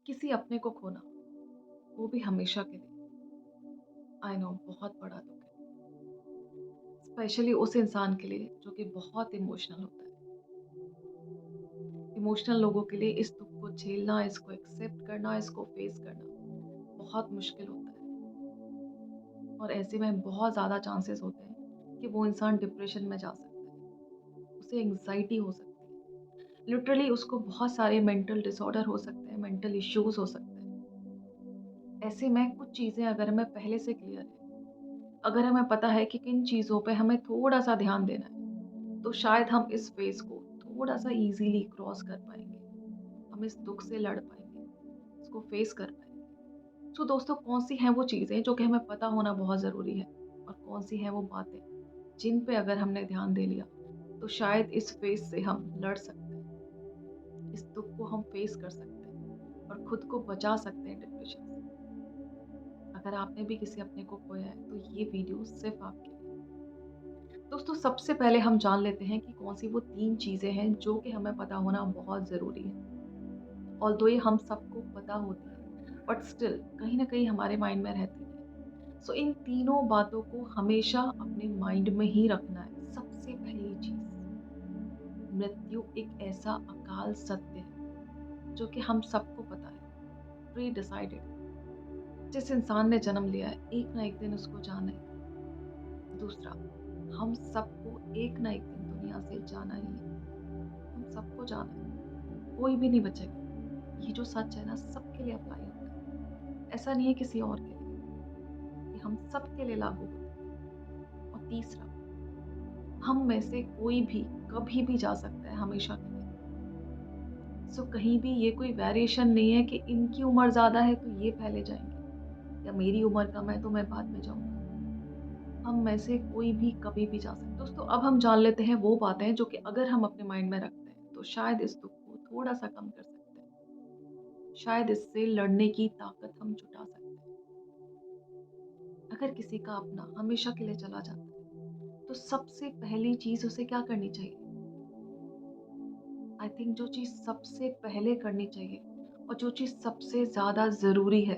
किसी अपने को खोना, वो भी हमेशा के लिए, आई नो बहुत बड़ा दुःख है। स्पेशली उस इंसान के लिए जो कि बहुत इमोशनल होता है। इमोशनल लोगों के लिए इस दुःख को झेलना, इसको एक्सेप्ट करना, इसको फेस करना बहुत मुश्किल होता है। और ऐसे में बहुत ज़्यादा चांसेस होते हैं कि वो इंसान डिप्रेशन में जा सकता है, उसे एंग्ज़ायटी हो सकती है। लिटरली उसको बहुत सारे मेंटल डिसऑर्डर हो सकते हैं, मेंटल इश्यूज़ हो सकते हैं। ऐसे में कुछ चीज़ें अगर हमें पहले से क्लियर है, अगर हमें पता है कि किन चीज़ों पे हमें थोड़ा-सा ध्यान देना है, तो शायद हम इस फ़ेज़ को थोड़ा-सा ईज़िली क्रॉस कर पाएँगे। हम इस दुःख से लड़ पाएँगे, इसको फ़ेस कर पाएँगे। सो दोस्तों, कौन-सी हैं वो चीज़ें जो कि हमें पता होना बहुत ज़रूरी है और कौन-सी हैं वो बातें, जिन पे अगर हमने ध्यान दे लिया, तो शायद इस फ़ेज़ से हम लड़ सकते हैं, इस दुःख को हम फ़ेस कर सकते हैं और खुद को बचा सकते हैं डिप्रेशन से। अगर आपने भी किसी अपने को खोया है, तो ये वीडियो सिर्फ़ आपके लिए है। दोस्तों, सबसे पहले हम जान लेते हैं कि कौन-सी वो 3 चीज़ें हैं जो कि हमें पता होना बहुत ज़रूरी है। ऑल्दो ये हम सबको पता होती है, बट स्टिल कहीं न कहीं हमारे माइंड में रहती है। सो इन तीनों बातों को हमेशा अपने माइंड में ही रखना है। सबसे पहली चीज़, मृत्यु एक ऐसा अकाल सत्य है, जो कि हम सबको पता है, प्री डिसाइडेड। जिस इंसान ने जन्म लिया है, एक ना एक दिन उसको जाना है। दूसरा, हम सबको एक ना एक दिन दुनिया से जाना ही है। हम सबको जाना है, कोई भी नहीं बचेगा। ये जो सच है ना, सबके लिए अप्लाई होता है। ऐसा नहीं है किसी और के लिए, ये हम सबके लिए लागू होता है। और तीसरा, हम में से कोई भी कभी भी जा सकता है हमेशा के लिए। सो कहीं भी ये कोई वेरिएशन नहीं है कि इनकी उम्र ज़्यादा है तो ये पहले जाएँगे या मेरी उम्र कम है तो मैं बाद में जाऊँगा। हम में से कोई भी कभी भी जा सकता है। दोस्तों, अब हम जान लेते हैं वो बातें जो कि अगर हम अपने माइंड में रखते हैं, तो शायद इस दुःख को थोड़ा-सा कम कर सकते हैं। शायद इससे लड़ने की ताकत हम जुटा सकते हैं। अगर किसी का अपना हमेशा के लिए चला जाता है, तो सबसे पहली चीज़ उसे क्या करनी चाहिए? आई थिंक जो चीज़ सबसे पहले करनी चाहिए और जो चीज़ सबसे ज़्यादा ज़रूरी है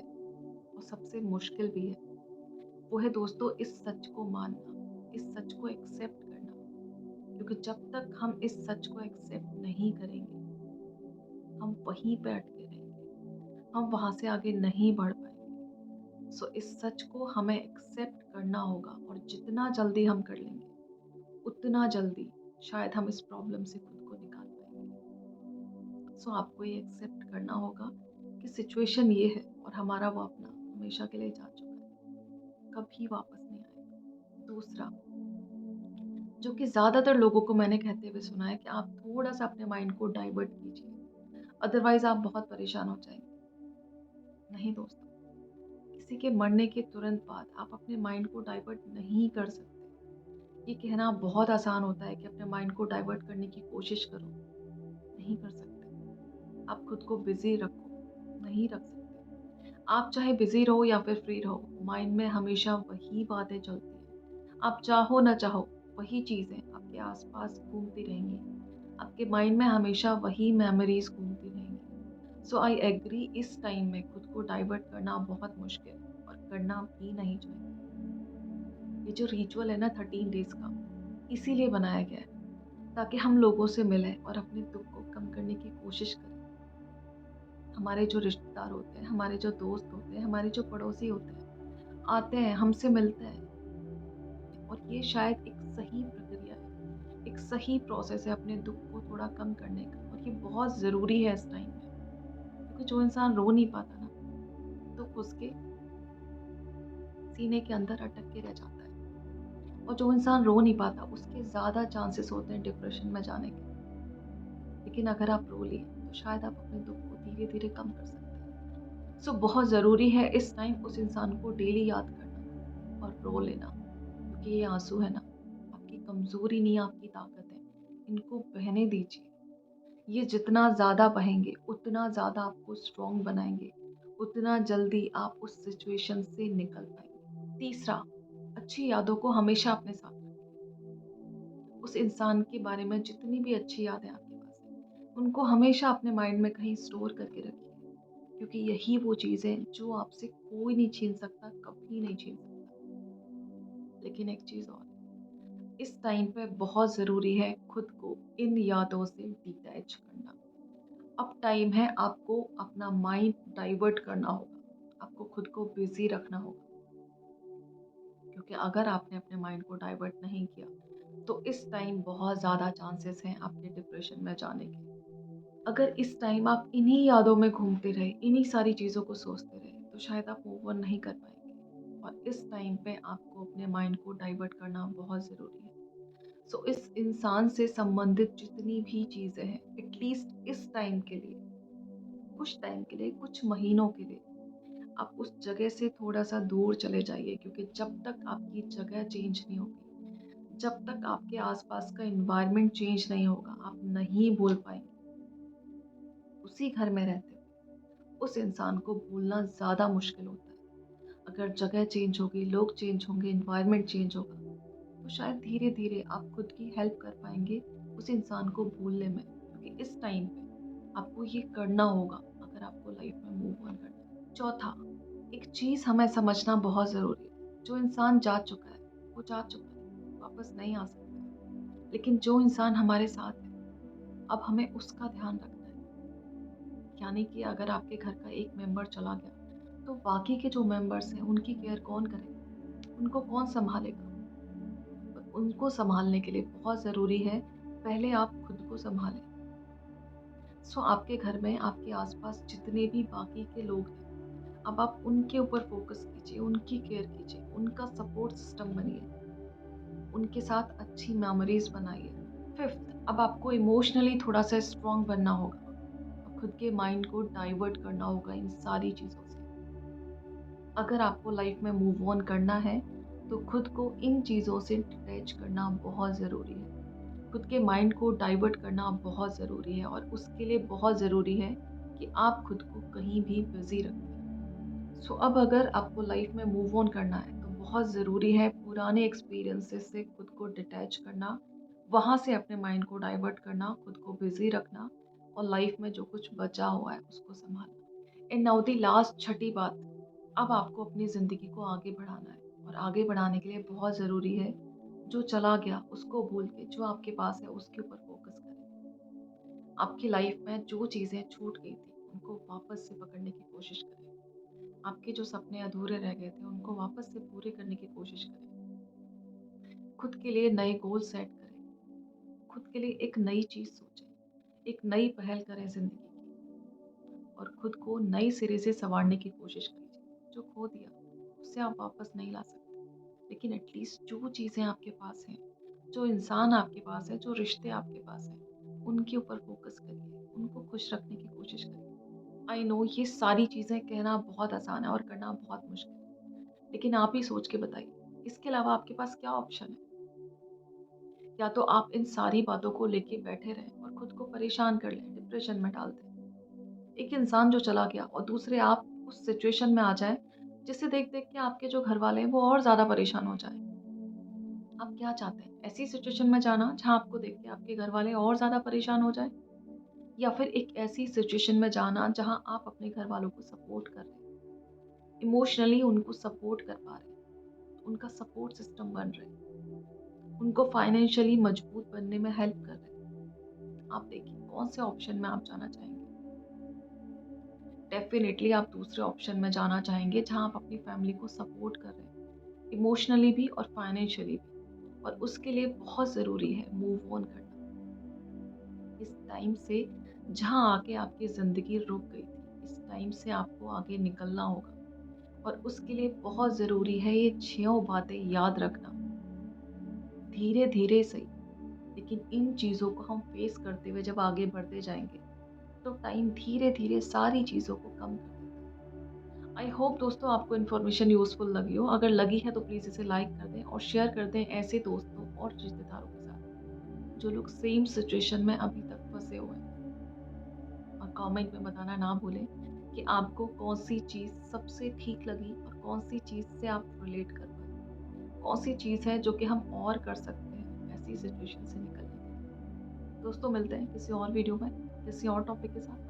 और सबसे मुश्किल भी है, वो है दोस्तों इस सच को मानना, इस सच को एक्सेप्ट करना। क्योंकि जब तक हम इस सच को एक्सेप्ट नहीं करेंगे, हम वहीं पे अटके रहेंगे, हम वहाँ से आगे नहीं बढ़ पाएँगे। सो इस सच को हमें एक्सेप्ट करना होगा और जितना जल्दी हम कर लेंगे, उतना जल्दी शायद हम इस प्रॉब्लम से खुद को निकाल पाएँगे। सो आपको ये एक्सेप्ट करना होगा कि सिचुएशन ये है और हमारा वो अपना हमेशा के लिए जा चुका है, कभी वापस नहीं आएगा। दूसरा, जो कि ज़्यादातर लोगों को मैंने कहते हुए सुना है कि आप थोड़ा-सा अपने माइंड को डाइवर्ट कीजिए, अदरवाइज़ आप बहुत परेशान हो जाएँगे। नहीं दोस्तों, किसी के मरने के तुरंत बाद आप अपने माइंड को डाइवर्ट नहीं कर सकते। ये कहना बहुत आसान होता है कि अपने माइंड को डाइवर्ट करने की कोशिश करो, नहीं कर सकते। आप खुद को बिज़ी रखो, नहीं रख सकते। आप चाहे बिज़ी रहो या फिर फ्री रहो, माइंड में हमेशा वही बातें चलती हैं। आप चाहो ना चाहो, वही चीज़ें आपके आस-पास घूमती रहेंगी। आपके माइंड में हमेशा वही मेमोरीज़ घूमती रहेंगी। सो आई एग्री, इस टाइम में खुद को डाइवर्ट करना बहुत मुश्किल है और करना भी नहीं चाहिए। ये जो रिचुअल है ना 13 डेज़ का, इसीलिए बनाया गया है, ताकि हम लोगों से मिलें और अपने दुःख को कम करने की कोशिश करें। हमारे जो रिश्तेदार होते हैं, हमारे जो दोस्त होते हैं, हमारे जो पड़ोसी होते हैं, आते हैं, हमसे मिलते हैं और ये शायद एक सही प्रक्रिया है, एक सही प्रोसेस है अपने दुःख को थोड़ा कम करने का और ये बहुत ज़रूरी है इस टाइम में। क्योंकि जो इंसान रो नहीं पाता ना, दुःख उसके सीने के अंदर अटक के रह जाता है और जो इंसान रो नहीं पाता, उसके ज़्यादा चांसेस होते हैं डिप्रेशन में जाने के। लेकिन अगर आप रो लिए, तो शायद आप अपने दुःख को धीरे-धीरे कम कर सकते हैं। सो बहुत ज़रूरी है इस टाइम उस इंसान को डेली याद करना और रो लेना, क्योंकि ये आँसू है ना, आपकी कमज़ोरी नहीं, आपकी ताकत है। इनको बहने दीजिए। ये जितना ज़्यादा बहेंगे, उतना ज़्यादा आपको स्ट्रॉन्ग बनाएँगे, उतना जल्दी आप उस सिचुएशन से निकल पाएँगे। तीसरा, अच्छी यादों को हमेशा अपने साथ रखिए। उस इंसान के बारे में जितनी भी अच्छी यादें आपके पास हैं, उनको हमेशा अपने माइंड में कहीं स्टोर करके रखिए। क्योंकि यही वो चीज़ है जो आपसे कोई नहीं छीन सकता, कभी नहीं छीन सकता। लेकिन एक चीज़ और, इस टाइम पे बहुत ज़रूरी है खुद को इन यादों से डिटैच करना। अब टाइम है आपको अपना माइंड डाइवर्ट करना होगा, आपको खुद को बिज़ी रखना होगा। क्योंकि अगर आपने अपने माइंड को डाइवर्ट नहीं किया, तो इस टाइम बहुत ज़्यादा चांसेस हैं आपके डिप्रेशन में जाने के। अगर इस टाइम आप इन्हीं यादों में घूमते रहे, इन्हीं सारी चीज़ों को सोचते रहे, तो शायद आप मूव ऑन नहीं कर पाएँगे। और इस टाइम पे आपको अपने माइंड को डाइवर्ट करना बहुत ज़रूरी है। सो इस इंसान से संबंधित जितनी भी चीज़ें हैं, एटलीस्ट इस टाइम के लिए, कुछ टाइम के लिए, कुछ महीनों के लिए, आप उस जगह से थोड़ा-सा दूर चले जाइए, क्योंकि जब तक आपकी जगह चेंज नहीं होगी, जब तक आपके आस-पास का एनवायरनमेंट चेंज नहीं होगा, आप नहीं भूल पाएँगे। उसी घर में रहते हुए उस इंसान को भूलना ज़्यादा मुश्किल होता है। अगर जगह चेंज होगी, लोग चेंज होंगे, एनवायरनमेंट चेंज होगा, तो शायद धीरे-धीरे आप खुद की हेल्प कर पाएँगे उस इंसान को भूलने में। क्योंकि इस टाइम पे आपको ये करना होगा अगर आपको लाइफ में मूव ऑन करना है। चौथा, एक चीज़ हमें समझना बहुत ज़रूरी है, जो इंसान जा चुका है, वो जा चुका है, वापस नहीं आ सकता। लेकिन जो इंसान हमारे साथ है, अब हमें उसका ध्यान रखना है। यानी कि अगर आपके घर का एक मेंबर चला गया, तो बाकी के जो मेंबर्स हैं, उनकी केयर कौन करेगा? उनको कौन सँभालेगा? तो उनको सँभालने के लिए बहुत ज़रूरी है, पहले आप खुद को सँभालें। सो आपके घर में, आपके आस-पास जितने भी बाकी के लोग हैं, अब आप उनके ऊपर फ़ोकस कीजिए, उनकी केयर कीजिए, उनका सपोर्ट सिस्टम बनिए, उनके साथ अच्छी मेमोरीज़ बनाइए। 5th, अब आपको इमोशनली थोड़ा-सा स्ट्रॉन्ग बनना होगा। अब खुद के माइंड को डाइवर्ट करना होगा इन सारी चीज़ों से। अगर आपको लाइफ में मूव ऑन करना है, तो खुद को इन चीज़ों से डिटैच करना बहुत ज़रूरी है। खुद के माइंड को डाइवर्ट करना बहुत ज़रूरी है, और उसके लिए बहुत ज़रूरी है कि आप खुद को कहीं भी बिज़ी रखें। सो अब अगर आपको लाइफ में मूव ऑन करना है, तो बहुत ज़रूरी है पुराने एक्सपीरियंसेस से खुद को डिटैच करना, वहाँ से अपने माइंड को डाइवर्ट करना, खुद को बिज़ी रखना, और लाइफ में जो कुछ बचा हुआ है उसको सँभालना। एंड नाउ द लास्ट, छठी बात, अब आपको अपनी ज़िंदगी को आगे बढ़ाना है, और आगे बढ़ाने के लिए बहुत ज़रूरी है, जो चला गया उसको भूल के जो आपके पास है उसके ऊपर फ़ोकस करें। आपकी लाइफ में जो चीज़ें छूट गई थी, उनको वापस से पकड़ने की कोशिश करें। आपके जो सपने अधूरे रह गए थे, उनको वापस से पूरे करने की कोशिश करें। खुद के लिए नए गोल सेट करें। खुद के लिए एक नई चीज़ सोचें, एक नई पहल करें ज़िंदगी की, और खुद को नए सिरे से सँवारने की कोशिश कीजिए। जो खो दिया, उसे आप वापस नहीं ला सकते। लेकिन एटलीस्ट जो चीज़ें आपके पास हैं, जो इंसान आपके पास है, जो रिश्ते आपके पास हैं, उनके ऊपर फ़ोकस करिए, उनको खुश रखने की कोशिश करिए। आई नो ये सारी चीज़ें कहना बहुत आसान है और करना बहुत मुश्किल है, लेकिन आप ही सोच के बताइए, इसके अलावा आपके पास क्या ऑप्शन है? या तो आप इन सारी बातों को लेके बैठे रहें और खुद को परेशान कर लें, डिप्रेशन में डाल दें। एक इंसान जो चला गया और दूसरे आप उस सिचुएशन में आ जाएँ, जिसे देख-देख के आपके जो घरवाले हैं, वो और ज़्यादा परेशान हो जाएँ। आप क्या चाहते हैं? ऐसी सिचुएशन में जाना जहाँ आपको देख के आपके घरवाले और ज़्यादा परेशान हो जाएँ? या फिर एक ऐसी सिचुएशन में जाना जहाँ आप अपने घरवालों को सपोर्ट कर रहे हैं, इमोशनली उनको सपोर्ट कर पा रहे हैं, उनका सपोर्ट सिस्टम बन रहे हैं, उनको फाइनेंशियली मजबूत बनने में हेल्प कर रहे हैं। आप देखिए कौन से ऑप्शन में आप जाना चाहेंगे? डेफ़िनेटली आप दूसरे ऑप्शन में जाना चाहेंगे जहाँ आप अपनी फैमिली को सपोर्ट कर रहे हैं, इमोशनली भी और फाइनेंशियली भी। और उसके लिए बहुत ज़रूरी है मूव ऑन करना। इस टाइम से जहाँ आके आपकी ज़िंदगी रुक गई थी, इस टाइम से आपको आगे निकलना होगा, और उसके लिए बहुत ज़रूरी है ये 6 बातें याद रखना। धीरे-धीरे सही, लेकिन इन चीज़ों को हम फेस करते हुए जब आगे बढ़ते जाएँगे, तो टाइम धीरे-धीरे सारी चीज़ों को कम कर देता है। आई होप दोस्तों आपको इन्फॉर्मेशन यूज़फुल लगी हो। अगर लगी है तो प्लीज़ इसे लाइक कर दें और शेयर कर दें ऐसे दोस्तों और रिश्तेदारों के साथ, जो लोग सेम सिचुएशन में अभी तक फँसे हुए हैं। और कमेंट में बताना ना भूलें कि आपको कौन-सी चीज़ सबसे ठीक लगी और कौन-सी चीज़ से आप रिलेट कर पाए। कौन-सी चीज़ है जो कि हम और कर सकते हैं ऐसी सिचुएशन से निकलने के लिए। दोस्तों मिलते हैं किसी और वीडियो में, किसी और टॉपिक के साथ।